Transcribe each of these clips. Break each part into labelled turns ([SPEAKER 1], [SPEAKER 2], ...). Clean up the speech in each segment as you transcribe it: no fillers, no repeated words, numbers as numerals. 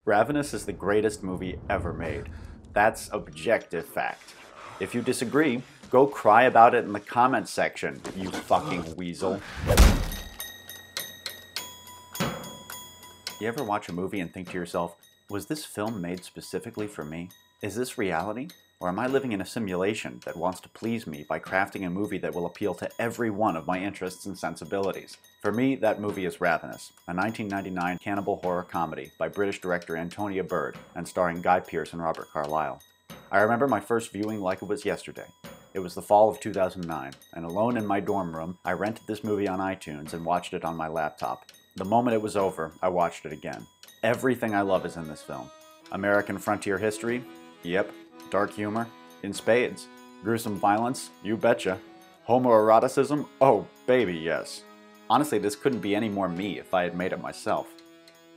[SPEAKER 1] Ravenous is the greatest movie ever made. That's objective fact. If you disagree, go cry about it in the comments section, you fucking weasel. You ever watch a movie and think to yourself, was this film made specifically for me? Is this reality? Or am I living in a simulation that wants to please me by crafting a movie that will appeal to every one of my interests and sensibilities? For me, that movie is Ravenous, a 1999 cannibal horror comedy by British director Antonia Bird and starring Guy Pearce and Robert Carlyle. I remember my first viewing like it was yesterday. It was the fall of 2009, and alone in my dorm room, I rented this movie on iTunes and watched it on my laptop. The moment it was over, I watched it again. Everything I love is in this film. American frontier history? Yep. Dark humor? In spades. Gruesome violence? You betcha. Homoeroticism? Oh, baby, yes. Honestly, this couldn't be any more me if I had made it myself.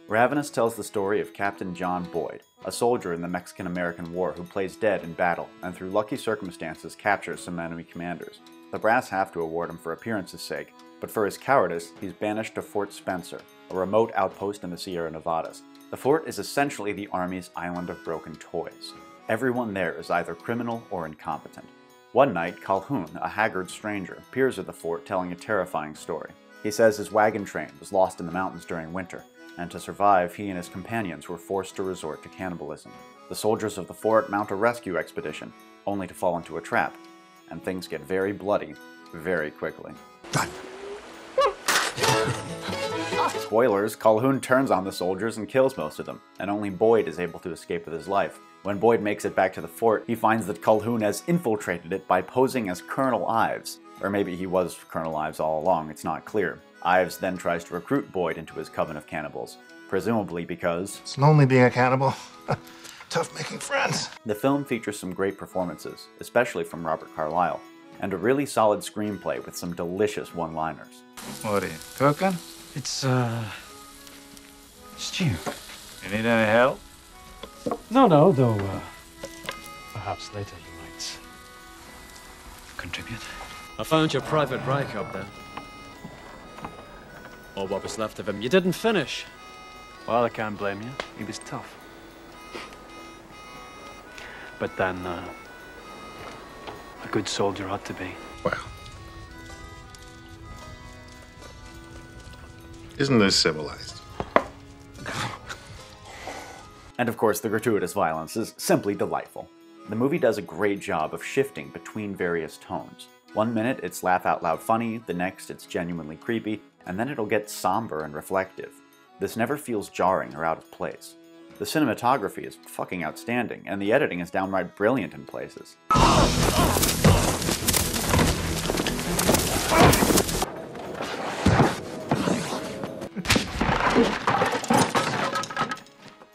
[SPEAKER 1] Ravenous tells the story of Captain John Boyd, a soldier in the Mexican-American War who plays dead in battle and through lucky circumstances captures some enemy commanders. The brass have to award him for appearance's sake, but for his cowardice, he's banished to Fort Spencer, a remote outpost in the Sierra Nevadas. The fort is essentially the Army's island of broken toys. Everyone there is either criminal or incompetent. One night, Calhoun, a haggard stranger, appears at the fort telling a terrifying story. He says his wagon train was lost in the mountains during winter, and to survive, he and his companions were forced to resort to cannibalism. The soldiers of the fort mount a rescue expedition, only to fall into a trap, and things get very bloody very quickly. Spoilers, Calhoun turns on the soldiers and kills most of them, and only Boyd is able to escape with his life. When Boyd makes it back to the fort, he finds that Calhoun has infiltrated it by posing as Colonel Ives. Or maybe he was Colonel Ives all along, it's not clear. Ives then tries to recruit Boyd into his coven of cannibals, presumably because
[SPEAKER 2] it's lonely being a cannibal. Tough making friends.
[SPEAKER 1] The film features some great performances, especially from Robert Carlyle, and a really solid screenplay with some delicious one-liners.
[SPEAKER 3] What are you, cooking?
[SPEAKER 4] It's, stew.
[SPEAKER 3] You need any help?
[SPEAKER 4] No, though, perhaps later you might contribute. I found your private Reich up there. Or what was left of him. You didn't finish. Well, I can't blame you. He was tough. But then, a good soldier ought to be.
[SPEAKER 2] Well, isn't this civilized?
[SPEAKER 1] And of course, the gratuitous violence is simply delightful. The movie does a great job of shifting between various tones. One minute it's laugh-out-loud funny, the next it's genuinely creepy, and then it'll get somber and reflective. This never feels jarring or out of place. The cinematography is fucking outstanding, and the editing is downright brilliant in places.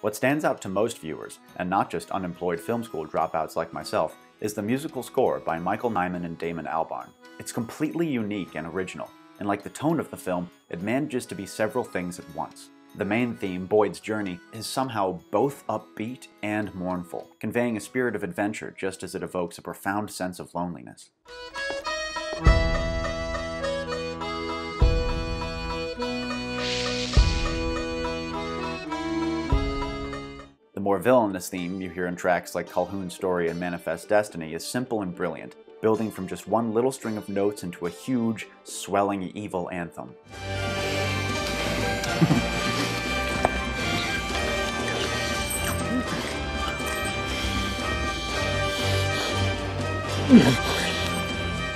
[SPEAKER 1] What stands out to most viewers, and not just unemployed film school dropouts like myself, is the musical score by Michael Nyman and Damon Albarn. It's completely unique and original, and like the tone of the film, it manages to be several things at once. The main theme, Boyd's journey, is somehow both upbeat and mournful, conveying a spirit of adventure just as it evokes a profound sense of loneliness. The more villainous theme you hear in tracks like Calhoun's Story and Manifest Destiny is simple and brilliant, building from just one little string of notes into a huge, swelling evil anthem.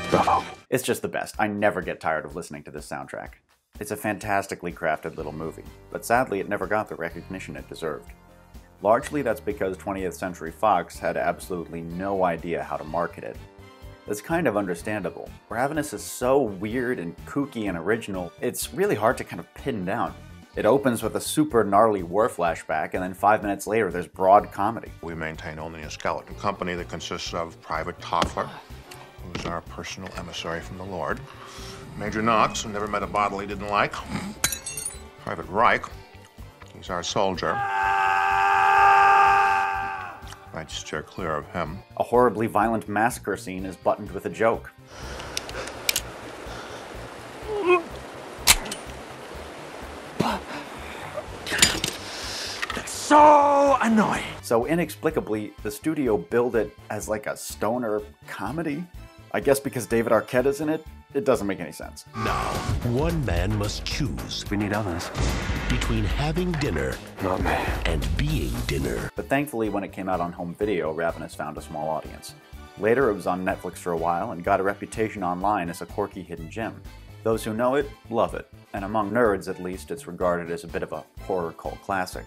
[SPEAKER 4] Bravo.
[SPEAKER 1] It's just the best. I never get tired of listening to this soundtrack. It's a fantastically crafted little movie, but sadly it never got the recognition it deserved. Largely that's because 20th Century Fox had absolutely no idea how to market it. That's kind of understandable. Ravenous is so weird and kooky and original, it's really hard to kind of pin down. It opens with a super gnarly war flashback, and then 5 minutes later there's broad comedy.
[SPEAKER 2] We maintain only a skeleton company that consists of Private Toffler, who's our personal emissary from the Lord, Major Knox, who never met a bottle he didn't like, Private Reich, he's our soldier. I'd steer clear of him.
[SPEAKER 1] A horribly violent massacre scene is buttoned with a joke.
[SPEAKER 5] so annoying.
[SPEAKER 1] So inexplicably, the studio billed it as like a stoner comedy? I guess because David Arquette is in it, it doesn't make any sense.
[SPEAKER 6] Now, one man must choose.
[SPEAKER 4] We need others.
[SPEAKER 6] Between having dinner
[SPEAKER 4] Not me.
[SPEAKER 6] and being dinner.
[SPEAKER 1] But thankfully, when it came out on home video, Ravenous found a small audience. Later, it was on Netflix for a while and got a reputation online as a quirky hidden gem. Those who know it, love it, and among nerds at least, it's regarded as a bit of a horror cult classic.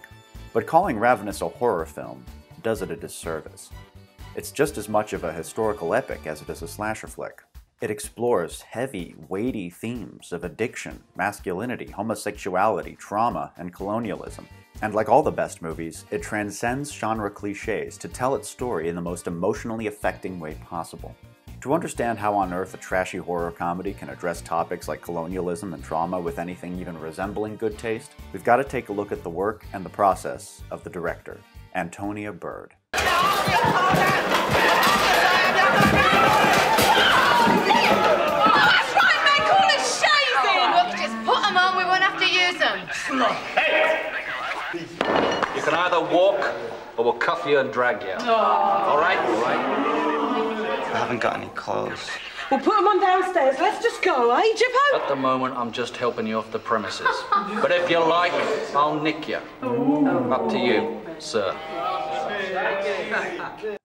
[SPEAKER 1] But calling Ravenous a horror film does it a disservice. It's just as much of a historical epic as it is a slasher flick. It explores heavy, weighty themes of addiction, masculinity, homosexuality, trauma, and colonialism. And like all the best movies, it transcends genre cliches to tell its story in the most emotionally affecting way possible. To understand how on earth a trashy horror comedy can address topics like colonialism and trauma with anything even resembling good taste, we've got to take a look at the work and the process of the director, Antonia Bird.
[SPEAKER 7] You can either walk, or we'll cuff you and drag you.
[SPEAKER 8] Oh.
[SPEAKER 7] All right? All right.
[SPEAKER 9] I haven't got any clothes.
[SPEAKER 8] We'll put them on downstairs. Let's just go, eh, Jippo?
[SPEAKER 7] At the moment, I'm just helping you off the premises. But if you like, I'll nick you. Up to you, sir.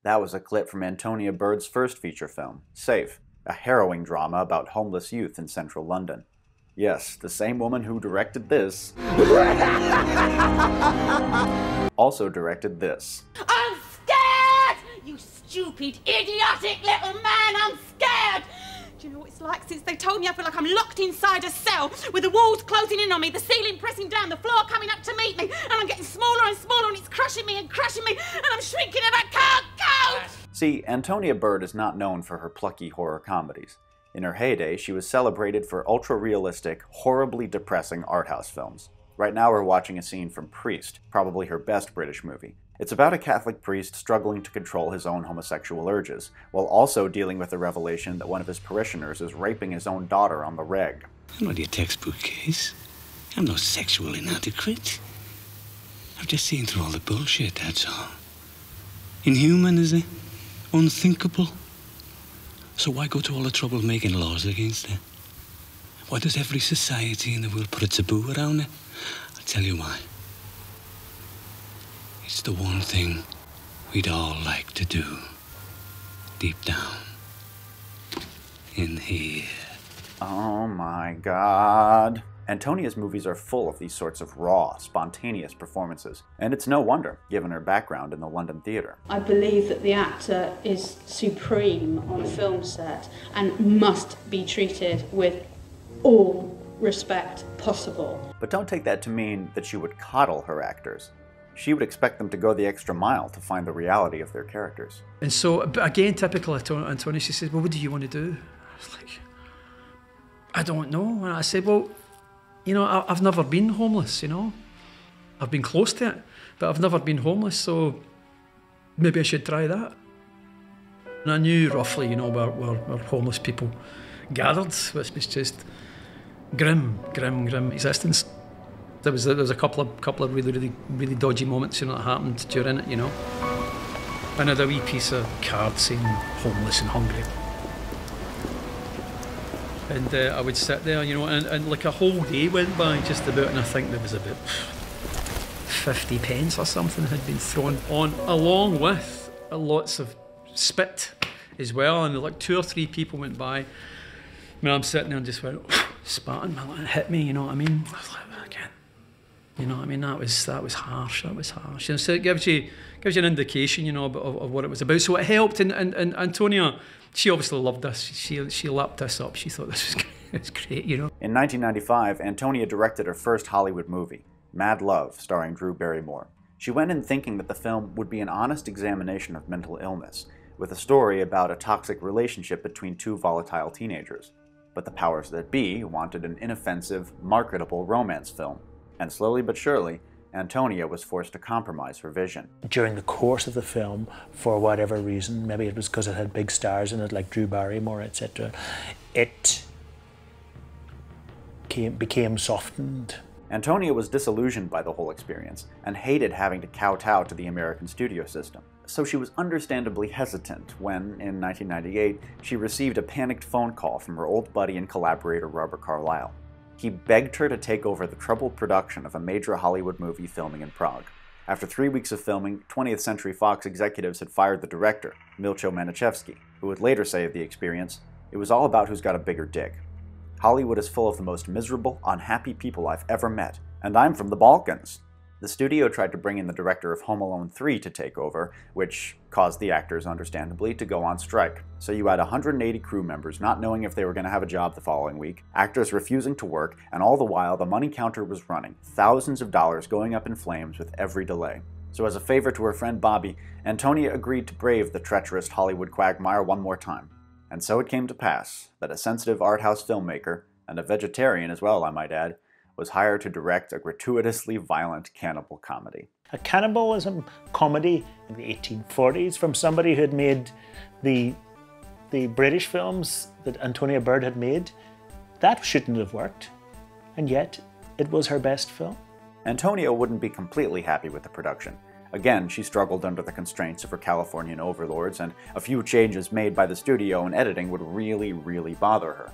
[SPEAKER 1] That was a clip from Antonia Bird's first feature film, Safe, a harrowing drama about homeless youth in central London. Yes, the same woman who directed this also directed this.
[SPEAKER 10] I'm scared! You stupid, idiotic little man, I'm scared! Do you know what it's like? Since they told me, I feel like I'm locked inside a cell with the walls closing in on me, the ceiling pressing down, the floor coming up to meet me, and I'm getting smaller and smaller, and it's crushing me, and I'm shrinking, and I can't go!
[SPEAKER 1] See, Antonia Bird is not known for her plucky horror comedies. In her heyday, she was celebrated for ultra-realistic, horribly depressing art house films. Right now we're watching a scene from Priest, probably her best British movie. It's about a Catholic priest struggling to control his own homosexual urges, while also dealing with the revelation that one of his parishioners is raping his own daughter on the reg.
[SPEAKER 11] I'm not your textbook case. I'm no sexual inadequate. I've just seen through all the bullshit, that's all. Inhuman, is it? Unthinkable? So why go to all the trouble of making laws against it? Why does every society in the world put a taboo around it? I'll tell you why. It's the one thing we'd all like to do. Deep down. In here.
[SPEAKER 1] Oh my god. Antonia's movies are full of these sorts of raw, spontaneous performances, and it's no wonder, given her background in the London theatre.
[SPEAKER 12] I believe that the actor is supreme on a film set and must be treated with all respect possible.
[SPEAKER 1] But don't take that to mean that she would coddle her actors. She would expect them to go the extra mile to find the reality of their characters.
[SPEAKER 13] And so, again, typical Antonia, she says, well, what do you want to do? I was like, I don't know. And I said, well, you know, I've never been homeless, you know. I've been close to it, but I've never been homeless, so maybe I should try that. And I knew roughly, you know, where homeless people gathered, which was just grim existence. There was a couple of really dodgy moments, you know, that happened during it, you know. And I had a wee piece of card saying homeless and hungry. And I would sit there, you know, and like a whole day went by just about, and I think there was about 50 pence or something had been thrown on, along with lots of spit as well. And like 2 or 3 people went by. I mean, I'm sitting there and just went, spat, and it hit me, you know what I mean? I was like, again. You know what I mean? That was harsh. That was harsh. And so it gives you an indication, you know, of what it was about. So it helped. And Antonia, she obviously loved us. She lapped us up. She thought this was great, you know.
[SPEAKER 1] In 1995, Antonia directed her first Hollywood movie, Mad Love, starring Drew Barrymore. She went in thinking that the film would be an honest examination of mental illness, with a story about a toxic relationship between 2 volatile teenagers. But the powers that be wanted an inoffensive, marketable romance film. And slowly but surely, Antonia was forced to compromise her vision.
[SPEAKER 5] During the course of the film, for whatever reason, maybe it was because it had big stars in it like Drew Barrymore, etc., it became softened.
[SPEAKER 1] Antonia was disillusioned by the whole experience and hated having to kowtow to the American studio system. So she was understandably hesitant when, in 1998, she received a panicked phone call from her old buddy and collaborator Robert Carlyle. He begged her to take over the troubled production of a major Hollywood movie filming in Prague. After 3 weeks of filming, 20th Century Fox executives had fired the director, Milcho Maniszewski, who would later say of the experience, "It was all about who's got a bigger dick. Hollywood is full of the most miserable, unhappy people I've ever met, and I'm from the Balkans." The studio tried to bring in the director of Home Alone 3 to take over, which caused the actors, understandably, to go on strike. So you had 180 crew members not knowing if they were going to have a job the following week, actors refusing to work, and all the while the money counter was running, thousands of dollars going up in flames with every delay. So as a favor to her friend Bobby, Antonia agreed to brave the treacherous Hollywood quagmire one more time. And so it came to pass that a sensitive art house filmmaker, and a vegetarian as well, I might add, was hired to direct a gratuitously violent cannibal comedy.
[SPEAKER 5] A cannibalism comedy in the 1840s from somebody who had made the British films that Antonia Bird had made, that shouldn't have worked. And yet, it was her best film.
[SPEAKER 1] Antonia wouldn't be completely happy with the production. Again, she struggled under the constraints of her Californian overlords, and a few changes made by the studio and editing would really bother her.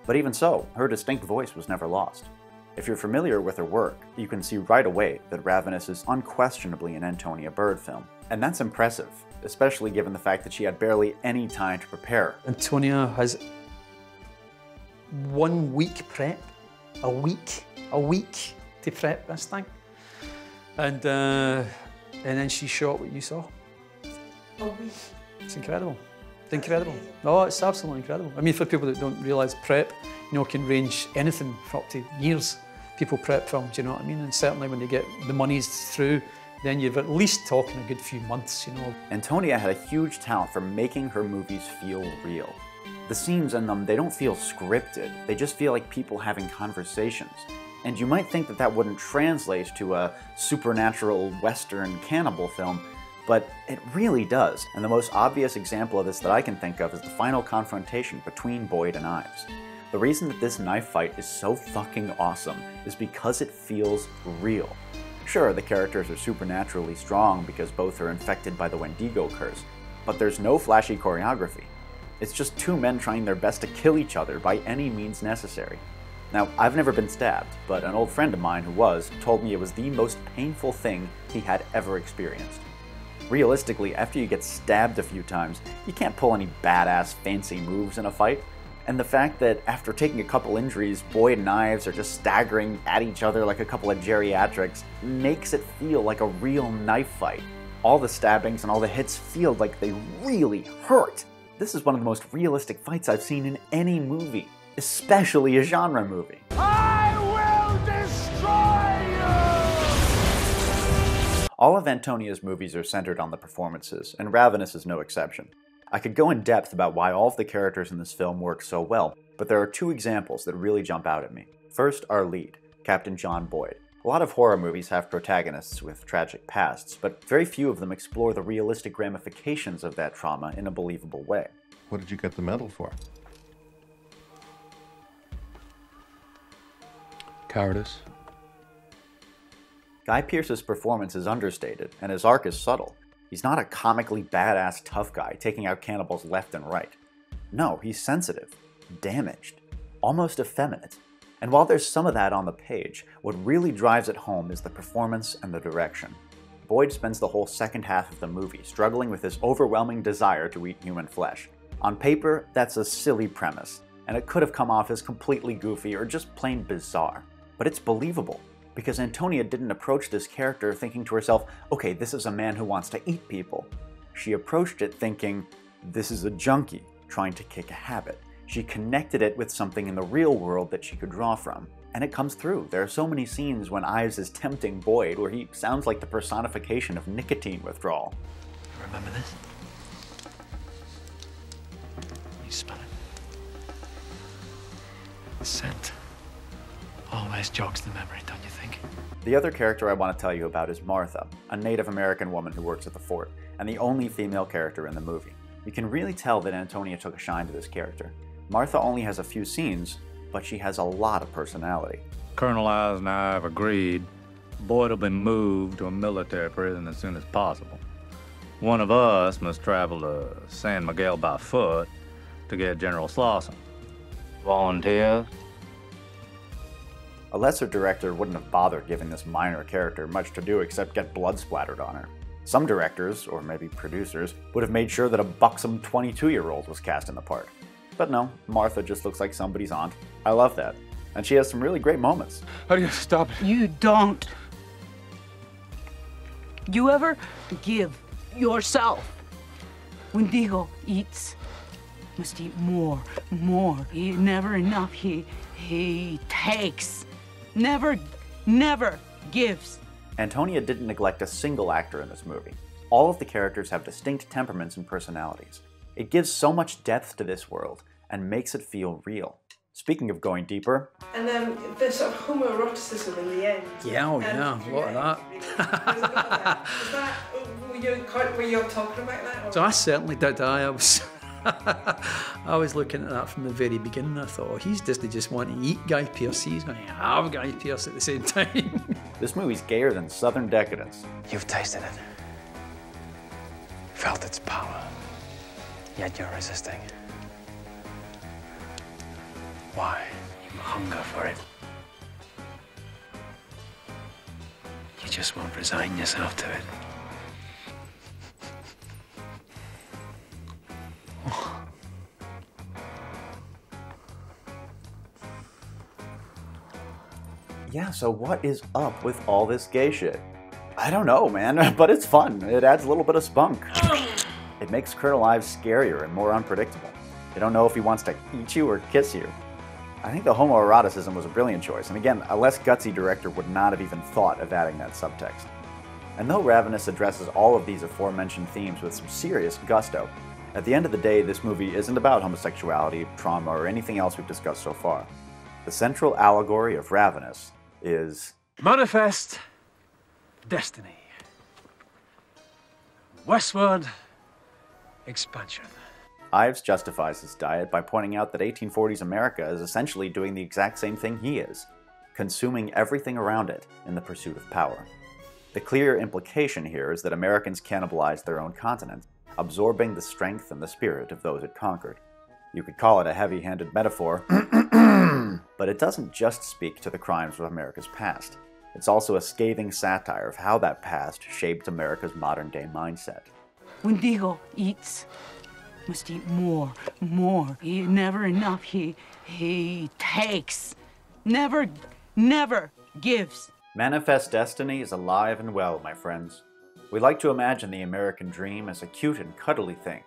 [SPEAKER 1] But even so, her distinct voice was never lost. If you're familiar with her work, you can see right away that Ravenous is unquestionably an Antonia Bird film. And that's impressive, especially given the fact that she had barely any time to prepare.
[SPEAKER 13] Antonia has 1 week prep, a week to prep this thing. And then she shot what you saw.
[SPEAKER 8] A week.
[SPEAKER 13] It's incredible. It's incredible. No, it's absolutely incredible. I mean, for people that don't realise prep, can range anything for up to years. People prep films, you know what I mean? And certainly when they get the monies through, then you've at least talking a good few months,
[SPEAKER 1] Antonia had a huge talent for making her movies feel real. The scenes in them, they don't feel scripted. They just feel like people having conversations. And you might think that that wouldn't translate to a supernatural Western cannibal film, but it really does. And the most obvious example of this that I can think of is the final confrontation between Boyd and Ives. The reason that this knife fight is so fucking awesome is because it feels real. Sure, the characters are supernaturally strong because both are infected by the Wendigo curse, but there's no flashy choreography. It's just two men trying their best to kill each other by any means necessary. Now, I've never been stabbed, but an old friend of mine who was told me it was the most painful thing he had ever experienced. Realistically, after you get stabbed a few times, you can't pull any badass fancy moves in a fight. And the fact that after taking a couple injuries, Boyd and Ives are just staggering at each other like a couple of geriatrics makes it feel like a real knife fight. All the stabbings and all the hits feel like they really hurt. This is one of the most realistic fights I've seen in any movie, especially a genre movie.
[SPEAKER 14] I will destroy you!
[SPEAKER 1] All of Antonia's movies are centered on the performances, and Ravenous is no exception. I could go in depth about why all of the characters in this film work so well, but there are two examples that really jump out at me. First, our lead, Captain John Boyd. A lot of horror movies have protagonists with tragic pasts, but very few of them explore the realistic ramifications of that trauma in a believable way.
[SPEAKER 2] What did you get the medal for?
[SPEAKER 4] Cowardice.
[SPEAKER 1] Guy Pearce's performance is understated, and his arc is subtle. He's not a comically badass tough guy taking out cannibals left and right. No, he's sensitive, damaged, almost effeminate. And while there's some of that on the page, what really drives it home is the performance and the direction. Boyd spends the whole second half of the movie struggling with his overwhelming desire to eat human flesh. On paper, that's a silly premise, and it could have come off as completely goofy or just plain bizarre. But it's believable, because Antonia didn't approach this character thinking to herself, okay, this is a man who wants to eat people. She approached it thinking, this is a junkie trying to kick a habit. She connected it with something in the real world that she could draw from. And it comes through. There are so many scenes when Ives is tempting Boyd where he sounds like the personification of nicotine withdrawal.
[SPEAKER 4] Remember this? You smell it? The scent always jogs the memory, don't you think?
[SPEAKER 1] The other character I want to tell you about is Martha, a Native American woman who works at the fort, and the only female character in the movie. You can really tell that Antonia took a shine to this character. Martha only has a few scenes, but she has a lot of personality.
[SPEAKER 3] Colonel Eyes and I have agreed Boyd will be moved to a military prison as soon as possible. One of us must travel to San Miguel by foot to get General Slauson. Volunteers?
[SPEAKER 1] A lesser director wouldn't have bothered giving this minor character much to do except get blood splattered on her. Some directors, or maybe producers, would have made sure that a buxom 22-year-old was cast in the part. But no, Martha just looks like somebody's aunt. I love that. And she has some really great moments.
[SPEAKER 3] How do you stop it?
[SPEAKER 15] You don't. You ever give yourself? When Diego eats, must eat more. He never enough. He takes. Never gives.
[SPEAKER 1] Antonia didn't neglect a single actor in this movie. All of the characters have distinct temperaments and personalities. It gives so much depth to this world and makes it feel real. Speaking of going deeper...
[SPEAKER 8] And the sort of homoeroticism in the end.
[SPEAKER 13] Yeah, oh yeah, a lot of that.
[SPEAKER 8] Were you talking about that? Or?
[SPEAKER 13] So I certainly did. I was looking at that from the very beginning. I thought, oh, doesn't he just want to eat Guy Pearce? He's going to have Guy Pearce at the same time.
[SPEAKER 1] This movie's gayer than Southern decadence.
[SPEAKER 16] You've tasted it. Felt its power. Yet you're resisting. Why? You hunger for it. You just won't resign yourself to it.
[SPEAKER 1] Yeah, so what is up with all this gay shit? I don't know, man, but it's fun. It adds a little bit of spunk. It makes Colonel Ives scarier and more unpredictable. You don't know if he wants to eat you or kiss you. I think the homoeroticism was a brilliant choice, and again, a less gutsy director would not have even thought of adding that subtext. And though Ravenous addresses all of these aforementioned themes with some serious gusto, at the end of the day, this movie isn't about homosexuality, trauma, or anything else we've discussed so far. The central allegory of Ravenous is...
[SPEAKER 4] Manifest destiny. Westward expansion.
[SPEAKER 1] Ives justifies his diet by pointing out that 1840s America is essentially doing the exact same thing he is, consuming everything around it in the pursuit of power. The clear implication here is that Americans cannibalized their own continent, absorbing the strength and the spirit of those it conquered. You could call it a heavy-handed metaphor, but it doesn't just speak to the crimes of America's past. It's also a scathing satire of how that past shaped America's modern-day mindset.
[SPEAKER 15] When Diego eats, must eat more. He never enough. He takes. Never gives.
[SPEAKER 1] Manifest destiny is alive and well, my friends. We like to imagine the American dream as a cute and cuddly thing,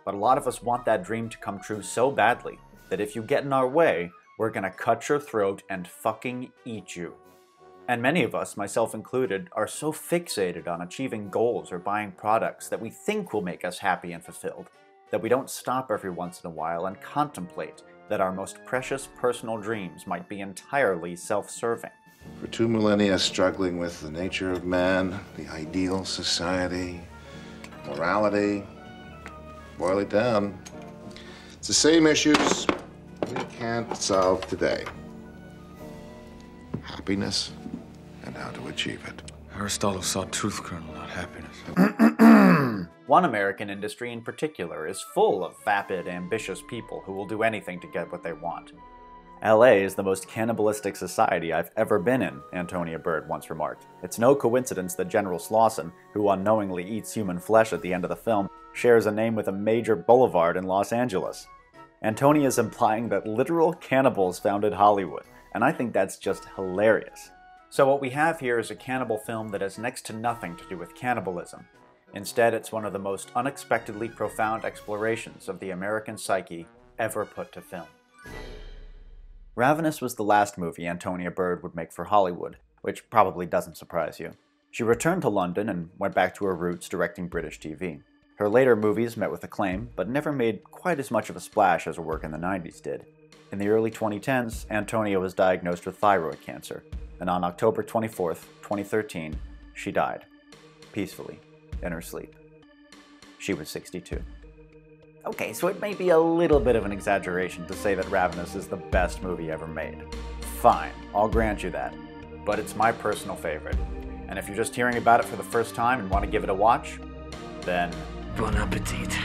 [SPEAKER 1] but a lot of us want that dream to come true so badly that if you get in our way, we're gonna cut your throat and fucking eat you. And many of us, myself included, are so fixated on achieving goals or buying products that we think will make us happy and fulfilled, that we don't stop every once in a while and contemplate that our most precious personal dreams might be entirely self-serving.
[SPEAKER 2] For 2 millennia struggling with the nature of man, the ideal society, morality, boil it down, it's the same issues we can't solve today. Happiness and how to achieve it.
[SPEAKER 3] Aristotle sought truth, Colonel, not happiness.
[SPEAKER 1] One American industry in particular is full of vapid, ambitious people who will do anything to get what they want. LA is the most cannibalistic society I've ever been in, Antonia Bird once remarked. It's no coincidence that General Slauson, who unknowingly eats human flesh at the end of the film, shares a name with a major boulevard in Los Angeles. Antonia is implying that literal cannibals founded Hollywood, and I think that's just hilarious. So what we have here is a cannibal film that has next to nothing to do with cannibalism. Instead, it's one of the most unexpectedly profound explorations of the American psyche ever put to film. Ravenous was the last movie Antonia Bird would make for Hollywood, which probably doesn't surprise you. She returned to London and went back to her roots directing British TV. Her later movies met with acclaim, but never made quite as much of a splash as her work in the 90s did. In the early 2010s, Antonia was diagnosed with thyroid cancer, and on October 24th, 2013, she died, peacefully, in her sleep. She was 62. Okay, so it may be a little bit of an exaggeration to say that Ravenous is the best movie ever made. Fine, I'll grant you that. But it's my personal favorite. And if you're just hearing about it for the first time and want to give it a watch, then
[SPEAKER 16] Bon appetit.